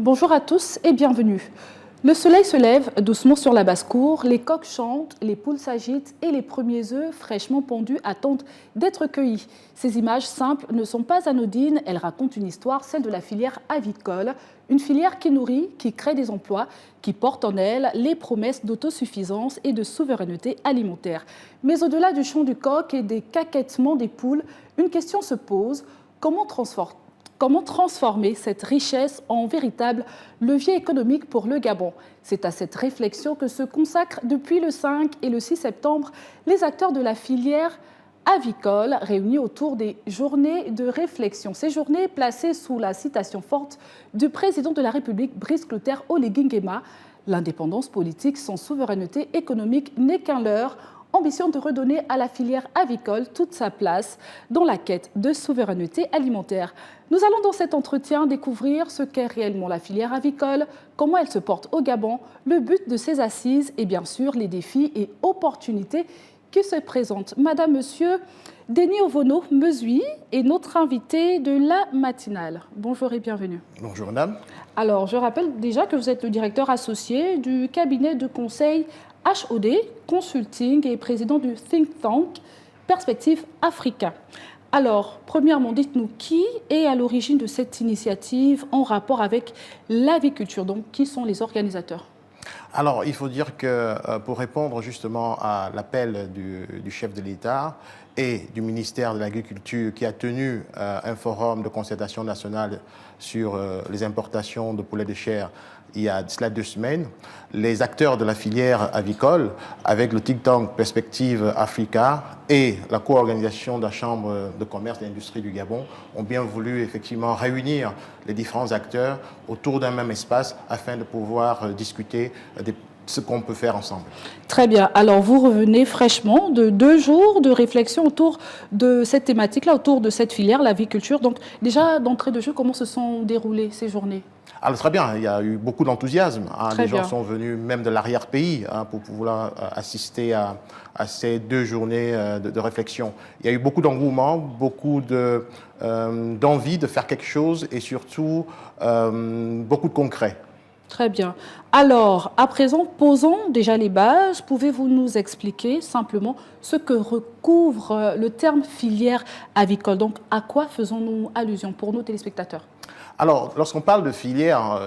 Bonjour à tous et bienvenue. Le soleil se lève doucement sur la basse-cour, les coqs chantent, les poules s'agitent et les premiers œufs fraîchement pondus attendent d'être cueillis. Ces images simples ne sont pas anodines, elles racontent une histoire, celle de la filière avicole, une filière qui nourrit, qui crée des emplois, qui porte en elle les promesses d'autosuffisance et de souveraineté alimentaire. Mais au-delà du chant du coq et des caquettements des poules, une question se pose, comment transformer cette richesse en véritable levier économique pour le Gabon? C'est à cette réflexion que se consacrent depuis le 5 et le 6 septembre les acteurs de la filière avicole réunis autour des journées de réflexion. Ces journées placées sous la citation forte du président de la République, Brice Clotaire Oligui Nguema, l'indépendance politique sans souveraineté économique n'est qu'un leurre. Ambition de redonner à la filière avicole toute sa place dans la quête de souveraineté alimentaire. Nous allons dans cet entretien découvrir ce qu'est réellement la filière avicole, comment elle se porte au Gabon, le but de ces assises et bien sûr les défis et opportunités qui se présentent. Madame, Monsieur, Denis Ovono-Mesui est notre invité de la matinale. Bonjour et bienvenue. Bonjour madame. Alors, je rappelle déjà que vous êtes le directeur associé du cabinet de conseil HOD Consulting et président du think tank Perspective Africa. Alors, premièrement, dites-nous qui est à l'origine de cette initiative en rapport avec l'aviculture, donc qui sont les organisateurs? Alors, il faut dire que pour répondre justement à l'appel du chef de l'État et du ministère de l'Agriculture qui a tenu un forum de concertation nationale sur les importations de poulet de chair il y a cela 2 semaines, les acteurs de la filière avicole, avec le think tank Perspective Africa et la co-organisation de la Chambre de commerce et d'industrie du Gabon, ont bien voulu effectivement réunir les différents acteurs autour d'un même espace afin de pouvoir discuter de ce qu'on peut faire ensemble. Très bien. Alors, vous revenez fraîchement de 2 jours de réflexion autour de cette thématique-là, autour de cette filière, l'aviculture. Donc, déjà, d'entrée de jeu, comment se sont déroulées ces journées? Alors très bien, il y a eu beaucoup d'enthousiasme. Les gens bien. sont venus même de l'arrière-pays pour pouvoir assister à ces 2 journées de réflexion. Il y a eu beaucoup d'engouement, beaucoup d'envie de faire quelque chose et surtout beaucoup de concret. Très bien. Alors, à présent, posons déjà les bases. Pouvez-vous nous expliquer simplement ce que recouvre le terme filière avicole? Donc, à quoi faisons-nous allusion pour nos téléspectateurs? Alors, lorsqu'on parle de filière,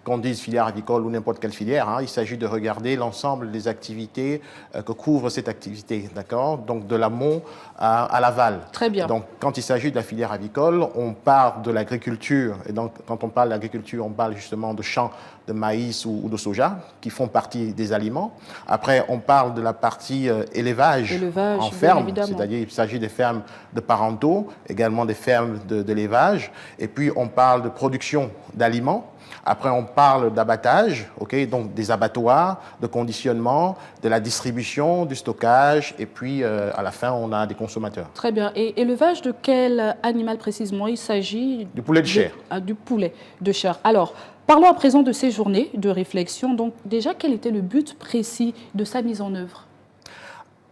qu'on dise filière avicole ou n'importe quelle filière, il s'agit de regarder l'ensemble des activités que couvre cette activité, d'accord? Donc, de l'amont à l'aval. Très bien. Donc, quand il s'agit de la filière avicole, on parle de l'agriculture. Et donc, quand on parle d'agriculture, on parle justement de champs de maïs ou de soja qui font partie des aliments. Après, on parle de la partie élevage en ferme, c'est-à-dire il s'agit des fermes de parentaux, également des fermes d'élevage. Et puis, on parle de production d'aliments. Après, on parle d'abattage, donc des abattoirs, de conditionnement, de la distribution, du stockage, et puis à la fin, on a des consommateurs. Très bien. Et élevage de quel animal précisément? Il s'agit du poulet de chair. Du poulet de chair. Alors, parlons à présent de ces journées de réflexion. Donc, déjà, quel était le but précis de sa mise en œuvre?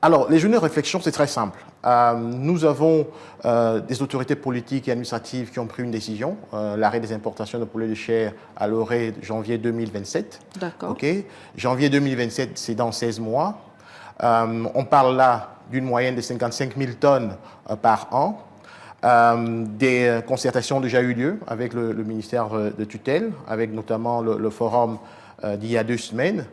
Alors, les journées de réflexion, c'est très simple. Nous avons des autorités politiques et administratives qui ont pris une décision, l'arrêt des importations de poulet de chair à l'horaire de janvier 2027. D'accord. Janvier 2027, c'est dans 16 mois. On parle là d'une moyenne de 55 000 tonnes par an. Des concertations ont déjà eu lieu avec le ministère de tutelle, avec notamment le forum d'il y a 2 semaines.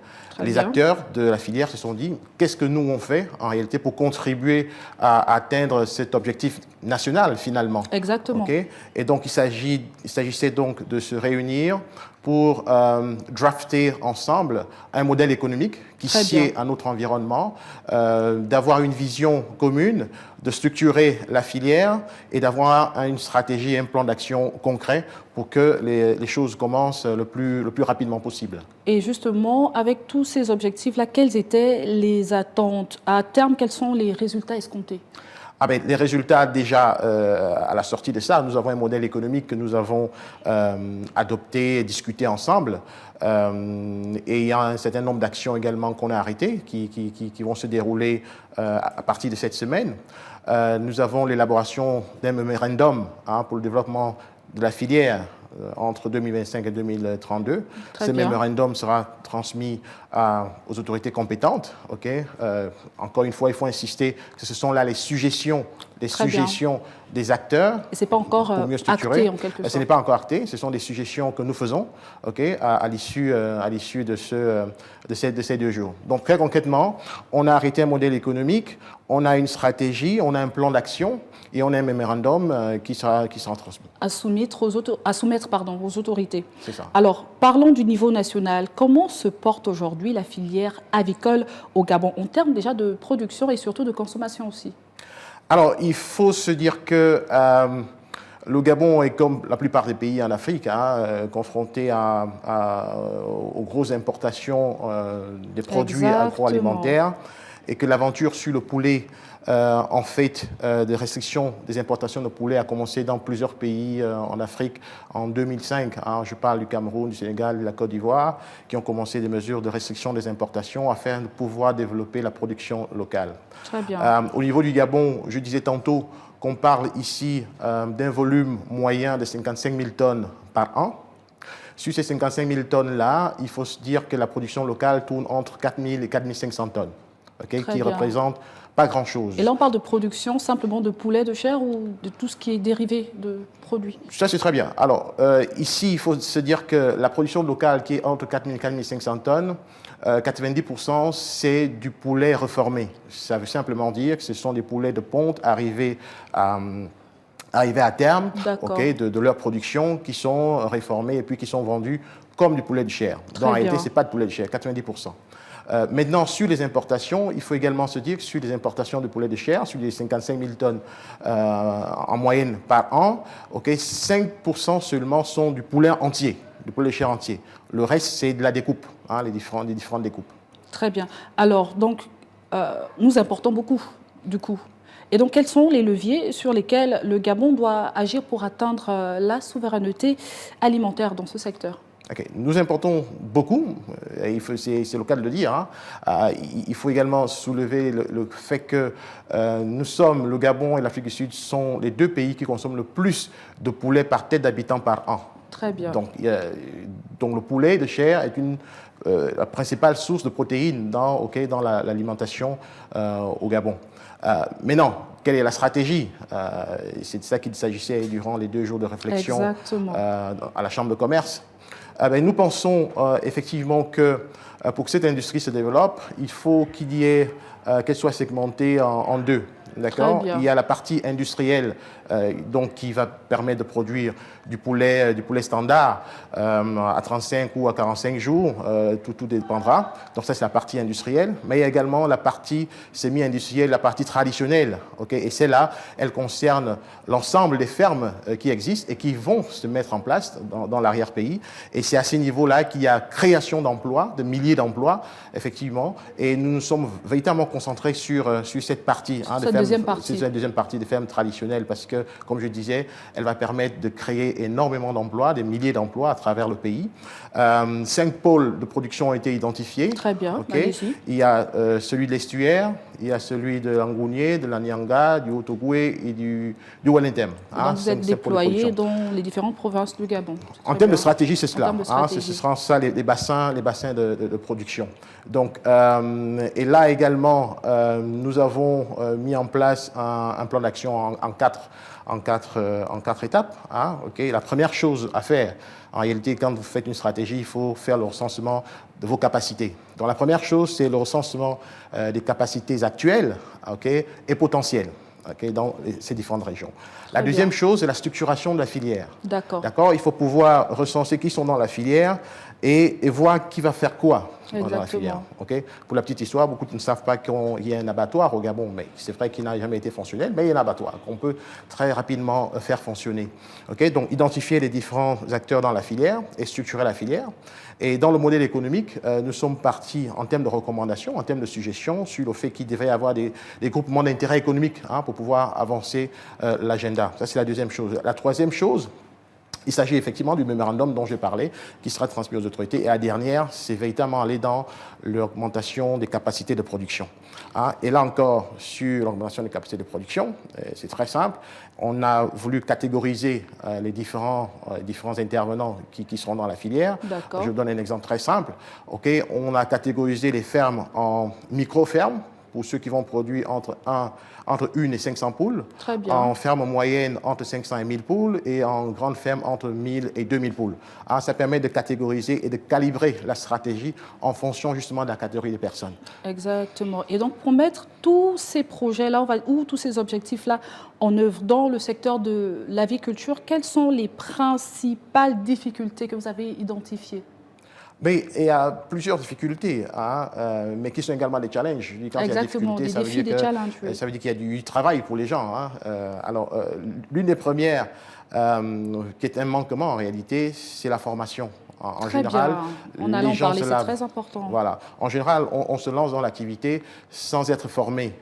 Les acteurs de la filière se sont dit qu'est-ce que nous on fait en réalité pour contribuer à atteindre cet objectif national finalement. Exactement. Et donc il s'agissait donc de se réunir pour drafter ensemble un modèle économique qui sied à notre environnement, d'avoir une vision commune, de structurer la filière et d'avoir une stratégie et un plan d'action concret pour que les choses commencent le plus rapidement possible. Et justement, avec tous ces objectifs-là, quelles étaient les attentes à terme? Quels sont les résultats escomptés? Les résultats, déjà, à la sortie de ça, nous avons un modèle économique que nous avons adopté et discuté ensemble. Et il y a un certain nombre d'actions également qu'on a arrêtées, qui vont se dérouler à partir de cette semaine. Nous avons l'élaboration d'un mémorandum pour le développement de la filière entre 2025 et 2032. Très Ce bien. mémorandum sera transmis aux autorités compétentes. Encore une fois, il faut insister que ce sont là les suggestions des acteurs. Et ce n'est pas encore acté en quelque sorte. Ce n'est pas encore acté, ce sont des suggestions que nous faisons à l'issue de ces 2 jours. Donc très concrètement, on a arrêté un modèle économique, on a une stratégie, on a un plan d'action et on a un mémorandum qui sera transmis. À soumettre aux autorités. C'est ça. Alors, parlons du niveau national. Comment se porte aujourd'hui la filière avicole au Gabon, en termes déjà de production et surtout de consommation aussi? Alors, il faut se dire que le Gabon est, comme la plupart des pays en Afrique, confronté aux grosses importations des produits agroalimentaires et que l'aventure sur le poulet, en fait, des restrictions des importations de poulet a commencé dans plusieurs pays en Afrique en 2005. Je parle du Cameroun, du Sénégal, de la Côte d'Ivoire, qui ont commencé des mesures de restriction des importations afin de pouvoir développer la production locale. Très bien. Au niveau du Gabon, je disais tantôt qu'on parle ici d'un volume moyen de 55 000 tonnes par an. Sur ces 55 000 tonnes-là, il faut se dire que la production locale tourne entre 4 000 et 4 500 tonnes, qui représente pas grand-chose. Et là, on parle de production simplement de poulet, de chair ou de tout ce qui est dérivé de produits? Ça, c'est très bien. Alors, ici, il faut se dire que la production locale qui est entre 4 000 et 4 500 tonnes, 90%, c'est du poulet reformé. Ça veut simplement dire que ce sont des poulets de ponte arrivés à terme de leur production qui sont réformés et puis qui sont vendus comme du poulet de chair. Donc, en réalité, ce n'est pas de poulet de chair, 90%. Maintenant, sur les importations, il faut également se dire que sur les importations de poulet de chair, sur les 55 000 tonnes en moyenne par an, 5% seulement sont du poulet entier, du poulet de chair entier. Le reste, c'est de la découpe, les différentes découpes. Très bien. Alors, donc, nous importons beaucoup, du coup. Et donc, quels sont les leviers sur lesquels le Gabon doit agir pour atteindre la souveraineté alimentaire dans ce secteur? Nous importons beaucoup, c'est le cas de le dire. Il faut également soulever le fait que nous sommes, le Gabon et l'Afrique du Sud, sont les 2 pays qui consomment le plus de poulet par tête d'habitant par an. Très bien. Donc le poulet de chair est la principale source de protéines dans l'alimentation au Gabon. Mais non, quelle est la stratégie? C'est de ça qu'il s'agissait durant les 2 jours de réflexion à la Chambre de commerce. Nous pensons effectivement que pour que cette industrie se développe, il faut qu'elle soit segmentée en 2. D'accord. Il y a la partie industrielle qui va permettre de produire du poulet standard à 35 ou à 45 jours, tout dépendra. Donc ça, c'est la partie industrielle. Mais il y a également la partie semi-industrielle, la partie traditionnelle. Et celle-là, elle concerne l'ensemble des fermes qui existent et qui vont se mettre en place dans l'arrière-pays. Et c'est à ces niveaux-là qu'il y a création d'emplois, de milliers d'emplois, effectivement. Et nous nous sommes véritablement concentrés sur cette partie. C'est la deuxième partie des fermes traditionnelles parce que, comme je disais, elle va permettre de créer énormément d'emplois, des milliers d'emplois à travers le pays. 5 pôles de production ont été identifiés. Très bien. Il y a celui de l'estuaire, il y a celui de l'Angounier, de l'Anyanga, du Haut-Ogoué et du Wellington. Donc vous êtes déployés dans les différentes provinces du Gabon. En termes de stratégie, c'est cela. Ce sera ça les bassins de production. Donc, et là également, nous avons mis en place un plan d'action en quatre étapes. La première chose à faire, en réalité, quand vous faites une stratégie, il faut faire le recensement de vos capacités. Donc la première chose, c'est le recensement des capacités actuelles et potentielles dans ces différentes régions. La deuxième chose, c'est la structuration de la filière. D'accord. Il faut pouvoir recenser qui sont dans la filière et voir qui va faire quoi dans la filière. Pour la petite histoire, beaucoup ne savent pas qu'il y a un abattoir au Gabon, mais c'est vrai qu'il n'a jamais été fonctionnel, mais il y a un abattoir qu'on peut très rapidement faire fonctionner. Donc, identifier les différents acteurs dans la filière et structurer la filière. Et dans le modèle économique, nous sommes partis en termes de recommandations, en termes de suggestions, sur le fait qu'il devrait y avoir des groupements d'intérêt économique pour pouvoir avancer l'agenda. Ça, c'est la deuxième chose. La troisième chose, Il s'agit effectivement du mémorandum dont j'ai parlé, qui sera transmis aux autorités. Et la dernière, c'est véritablement aller dans l'augmentation des capacités de production. Et là encore, sur l'augmentation des capacités de production, c'est très simple. On a voulu catégoriser les différents intervenants qui seront dans la filière. Je vous donne un exemple très simple. On a catégorisé les fermes en micro-fermes, pour ceux qui vont produire entre 1 et 500 poules, en ferme moyenne entre 500 et 1000 poules et en grande ferme entre 1000 et 2000 poules. Ça permet de catégoriser et de calibrer la stratégie en fonction justement de la catégorie des personnes. Exactement. Et donc pour mettre tous ces projets-là ou tous ces objectifs-là en œuvre dans le secteur de l'aviculture, quelles sont les principales difficultés que vous avez identifiées? Mais il y a plusieurs difficultés, mais qui sont également des challenges. Quand exactement, il y a des défis, des challenges. Oui. Ça veut dire qu'il y a du travail pour les gens. Alors, l'une des premières, qui est un manquement en réalité, c'est la formation. En général, on allait en parler, c'est très important. Voilà. En général, on se lance dans l'activité sans être formé.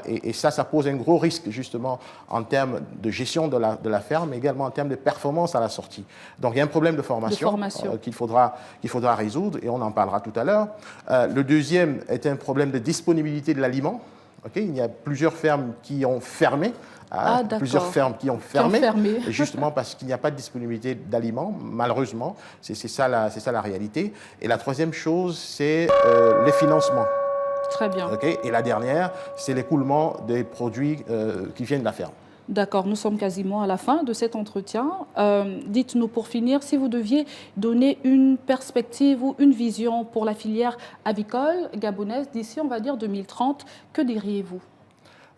Et ça pose un gros risque, justement, en termes de gestion de la ferme, mais également en termes de performance à la sortie. Donc, il y a un problème de formation, qu'il faudra résoudre, et on en parlera tout à l'heure. Le deuxième est un problème de disponibilité de l'aliment. Il y a plusieurs fermes qui ont fermé. Plusieurs fermes qui ont fermé, justement parce qu'il n'y a pas de disponibilité d'aliments, malheureusement. C'est ça la réalité. Et la troisième chose, c'est les financements. Très bien. Et la dernière, c'est l'écoulement des produits qui viennent de la ferme. D'accord, nous sommes quasiment à la fin de cet entretien. Dites-nous pour finir, si vous deviez donner une perspective ou une vision pour la filière avicole gabonaise d'ici, on va dire 2030, que diriez-vous ?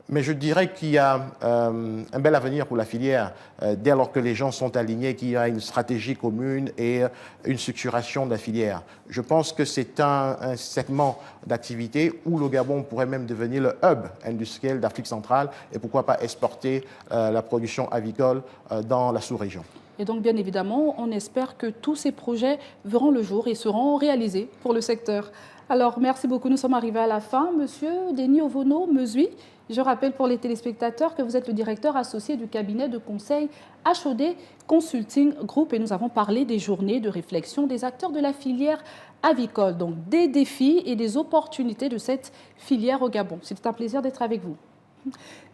Mais je dirais qu'il y a un bel avenir pour la filière dès lors que les gens sont alignés, qu'il y a une stratégie commune et une structuration de la filière. Je pense que c'est un segment d'activité où le Gabon pourrait même devenir le hub industriel d'Afrique centrale et pourquoi pas exporter la production avicole dans la sous-région. Et donc, bien évidemment, on espère que tous ces projets verront le jour et seront réalisés pour le secteur. Alors, merci beaucoup. Nous sommes arrivés à la fin. Monsieur Denis Ovono-Mezui, je rappelle pour les téléspectateurs que vous êtes le directeur associé du cabinet de conseil HOD Consulting Group et nous avons parlé des journées de réflexion des acteurs de la filière avicole, donc des défis et des opportunités de cette filière au Gabon. C'était un plaisir d'être avec vous.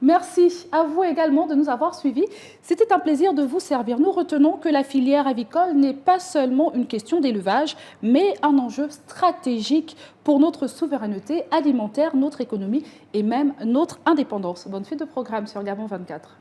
Merci à vous également de nous avoir suivis. C'était un plaisir de vous servir. Nous retenons que la filière avicole n'est pas seulement une question d'élevage, mais un enjeu stratégique pour notre souveraineté alimentaire, notre économie et même notre indépendance. Bonne suite de programme sur Gabon 24.